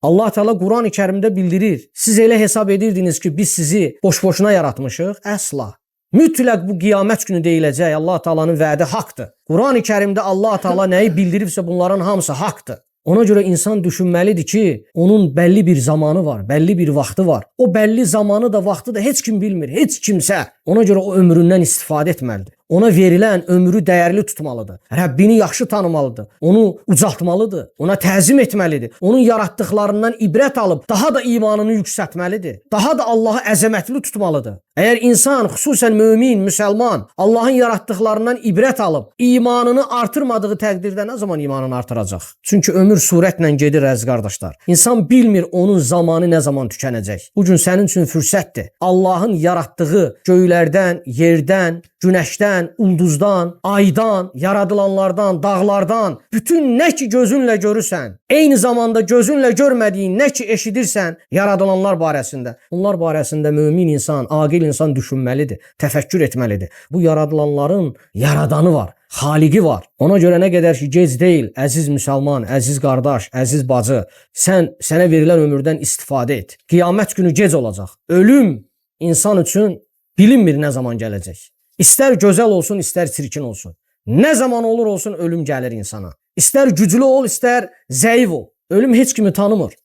Allah Teala Kur'an-ı Kerim'de bildirir. Siz elə hesab edirdiniz ki biz sizi boş-boşuna yaratmışıq. Əsla. Mütləq bu qiyamət günü deyiləcək. Allah Teala'nın vədi haqdır. Kur'an-ı Kerim'de Allah Teala nəyi bildiribsə bunların hamısı haqdır. Ona görə insan düşünməlidir ki, onun bəlli bir zamanı var, bəlli bir vaxtı var. O bəlli zamanı da, vaxtı da heç kim bilmir, heç kimsə. Ona görə o ömründən istifadə etməlidir. Ona verilən ömrü dəyərli tutmalıdır. Rəbbini yaxşı tanımalıdır. Onu ucaltmalıdır. Ona təzim etməlidir. Onun yaratdıqlarından ibrət alıb daha da imanını yüksəltməlidir. Daha da Allahı əzəmətli tutmalıdır. Əgər insan, xüsusən mömin, müsəlman, Allahın yaratdıqlarından ibrət alıb imanını artırmadığı təqdirdə nə zaman imanını artıracaq? Çünki ömür surətlə gedir əziz qardaşlar. İnsan bilmir onun zamanı nə zaman tükənəcək. Bu gün sənin üçün fürsətdir. Allahın yaratdığı göylərdən, yerdən, günəşdən, ulduzdan, aydan, yaradılanlardan, dağlardan, bütün nə ki gözünlə görürsən, eyni zamanda gözünlə görmədiyin nə ki eşidirsən yaradılanlar barəsində. Bunlar barəsində mömin insan, aqil insan düşünməlidir, təfəkkür etməlidir. Bu yaradılanların yaradanı var, xaliqi var. Ona görə nə qədər ki gec deyil, əziz müsəlman, əziz qardaş, əziz bacı, sənə verilən ömürdən istifadə et. Qiyamət günü gec olacaq. Ölüm insan üçün bilinmir nə zaman gələcək. İstər gözəl olsun, istər çirkin olsun. Nə zaman olur olsun ölüm gəlir insana. İstər güclü ol, istər zəif ol. Ölüm heç kimi tanımır.